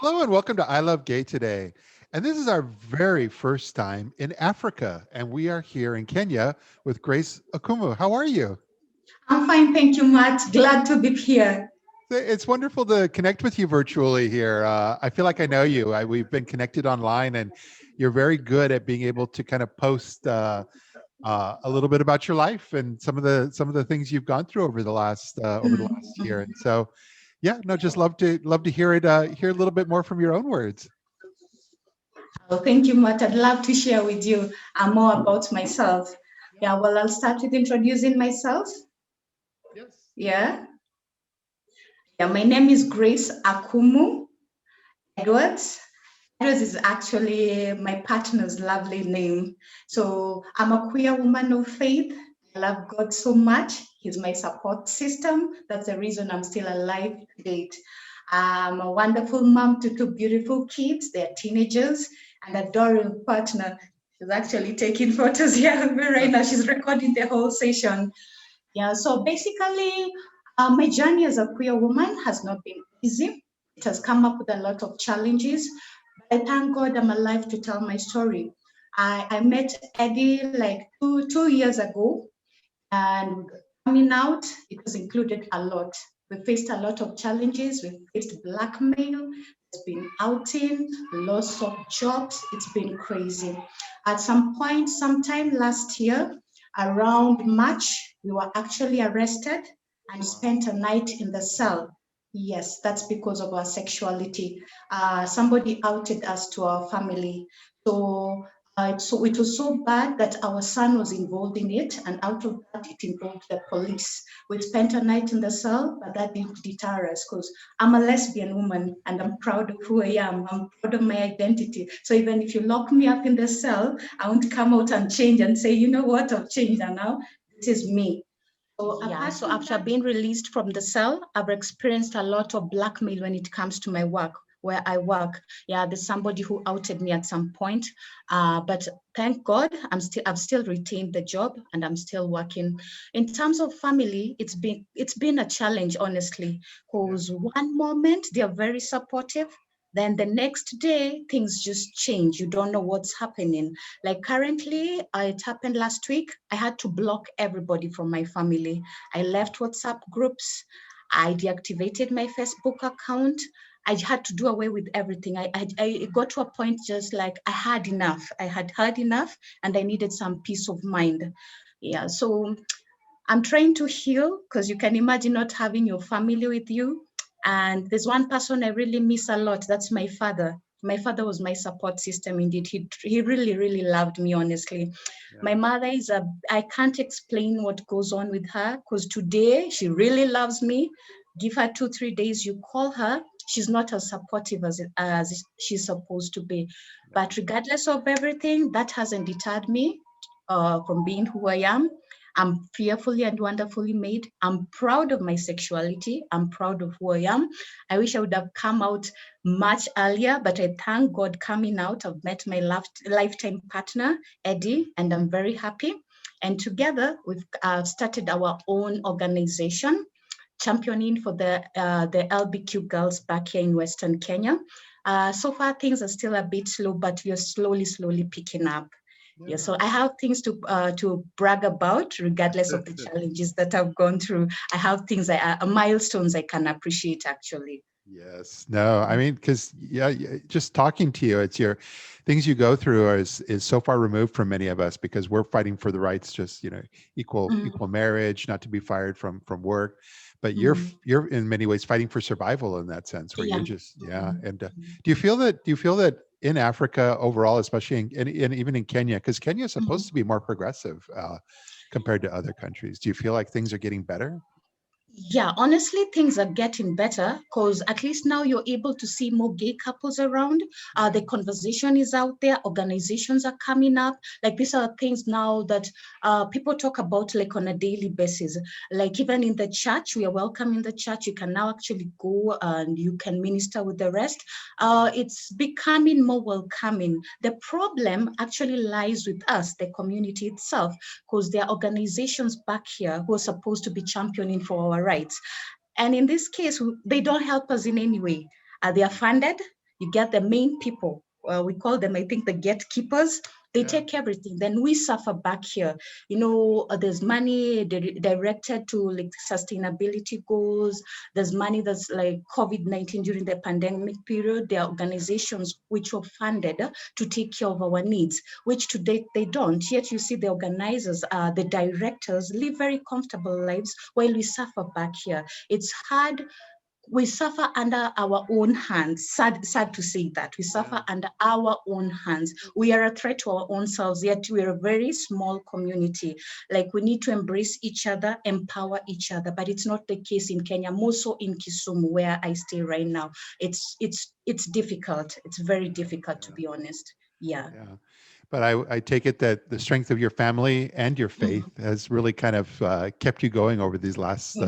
Hello and welcome to ILoveGay today. And this is our very first time in Africa. And we are here in Kenya with Grace Akumu. How are you? I'm fine, thank you, Matt. Glad to be here. It's wonderful to connect with you virtually here. I feel like I know you. We've been connected online, and you're very good at being able to kind of post a little bit about your life and some of the things you've gone through over the last year. And so, yeah, no, just love to hear it. Hear a little bit more from your own words. Well, thank you, Matt. I'd love to share with you more about myself. Yeah, well, I'll start with introducing myself. Yes. Yeah. Yeah, my name is Grace Akumu Edwards. Edwards is actually my partner's lovely name. So I'm a queer woman of faith. I love God so much. He's my support system. That's the reason I'm still alive to date. I'm a wonderful mom to two beautiful kids. They're teenagers and adoring partner. She's actually taking photos here of me right now. She's recording the whole session. Yeah, so basically, my journey as a queer woman has not been easy. It has come up with a lot of challenges. But I thank God I'm alive to tell my story. I met Eddie like two years ago, and coming out, it was included a lot. We faced a lot of challenges. We faced blackmail. There's been outing, loss of jobs. It's been crazy. At some point, sometime last year, around March, we were actually arrested and spent a night in the cell. Yes, that's because of our sexuality. Somebody outed us to our family. So it was so bad that our son was involved in it, and out of that, it involved the police. We spent a night in the cell, but that didn't deter us because I'm a lesbian woman and I'm proud of who I am. I'm proud of my identity. So even if you lock me up in the cell, I won't come out and change and say, you know what, I've changed and now this is me. So after being released from the cell, I've experienced a lot of blackmail when it comes to my work, where I work. Yeah, there's somebody who outed me at some point, but thank God I've still retained the job and I'm still working. In terms of family, it's been a challenge, honestly, because one moment they're very supportive, then the next day things just change. You don't know what's happening. Like currently, it happened last week. I had to block everybody from my family. I left WhatsApp groups. I deactivated my Facebook account. I had to do away with everything. I got to a point just like I had enough. I had had enough and I needed some peace of mind. Yeah, so I'm trying to heal because you can imagine not having your family with you. And there's one person I really miss a lot. That's my father. My father was my support system indeed. He really, really loved me, honestly. Yeah. My mother I can't explain what goes on with her because today she really loves me. Give her 2, 3 days, you call her, she's not as supportive as she's supposed to be. But regardless of everything, that hasn't deterred me from being who I am. I'm fearfully and wonderfully made. I'm proud of my sexuality. I'm proud of who I am. I wish I would have come out much earlier, but I thank God coming out. I've met my lifetime partner, Eddie, and I'm very happy. And together, we've started our own organization, championing for the LBQ girls back here in Western Kenya. So far, things are still a bit slow, but we are slowly picking up. Yeah, so I have things to brag about, regardless of the challenges that I've gone through. I have things, milestones I can appreciate, actually. Yes. No, I mean, because just talking to you, it's your things you go through is so far removed from many of us because we're fighting for the rights, just equal marriage, not to be fired from work. But you're in many ways fighting for survival in that sense, where you're just And do you feel that in Africa overall, especially in even in Kenya, because Kenya is supposed to be more progressive compared to other countries, do you feel like things are getting better? Yeah, honestly, things are getting better because at least now you're able to see more gay couples around. The conversation is out there. Organizations are coming up. Like these are things now that people talk about like on a daily basis. Like even in the church, we are welcome in the church. You can now actually go and you can minister with the rest. It's becoming more welcoming. The problem actually lies with us, the community itself, because there are organizations back here who are supposed to be championing for our rights. And in this case, they don't help us in any way. They are funded. You get the main people. We call them, I think, the gatekeepers. They take everything. Then we suffer back here. There's money directed to like sustainability goals. There's money that's like COVID-19 during the pandemic period. There are organizations which were funded to take care of our needs, which to date they don't. Yet you see the organizers, the directors live very comfortable lives while we suffer back here. It's hard. We suffer under our own hands. Sad to say that. We suffer under our own hands. We are a threat to our own selves, yet we are a very small community. Like, we need to embrace each other, empower each other, but it's not the case in Kenya, more so in Kisumu, where I stay right now. It's difficult. It's very difficult, to be honest. Yeah. But I take it that the strength of your family and your faith has really kind of kept you going over these last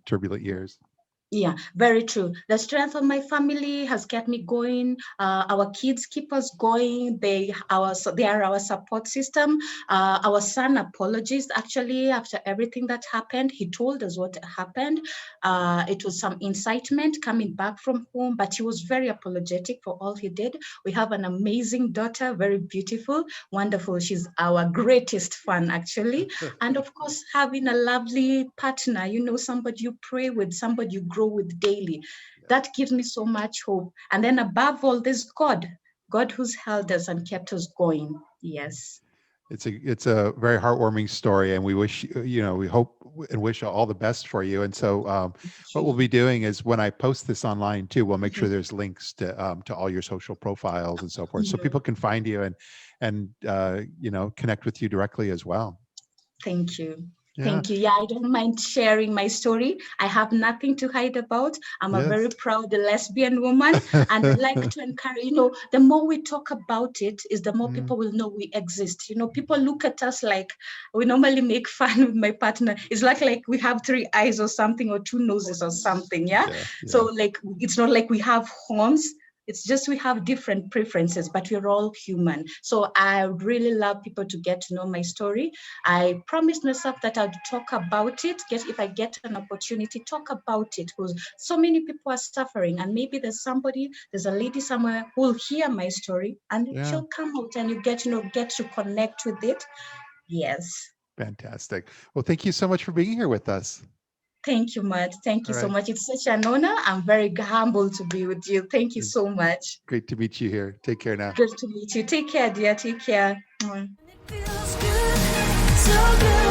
turbulent years. Yeah, very true. The strength of my family has kept me going. Our kids keep us going. They are our support system. Our son apologized actually after everything that happened. He told us what happened. It was some incitement coming back from home, but he was very apologetic for all he did. We have an amazing daughter, very beautiful, wonderful. She's our greatest fan actually. And of course, having a lovely partner, somebody you pray with, somebody you grow with daily. That gives me so much hope. And then above all, there's God who's held us and kept us going. Yes. It's a very heartwarming story, and we wish, we hope and wish all the best for you. And so what we'll be doing is, when I post this online too, we'll make sure there's links to all your social profiles and so forth, so people can find you and connect with you directly as well. Thank you. Thank you. Yeah, I don't mind sharing my story. I have nothing to hide about. I'm a very proud lesbian woman, and I like to encourage, the more we talk about it, is the more people will know we exist. People look at us like, we normally make fun with my partner. It's like we have 3 eyes or something, or 2 noses or something. Yeah. So like, it's not like we have horns. It's just we have different preferences, but we're all human. So I would really love people to get to know my story. I promised myself that I'd talk about it. If I get an opportunity, talk about it, because so many people are suffering, and maybe there's a lady somewhere who will hear my story, and she'll come out, and you get to connect with it. Yes. Fantastic. Well, thank you so much for being here with us. Thank you, Matt. Thank you so much. It's such an honor. I'm very humbled to be with you. Thank you so much. Great to meet you here. Take care now. Good to meet you. Take care, dear. Take care. It feels good, so good.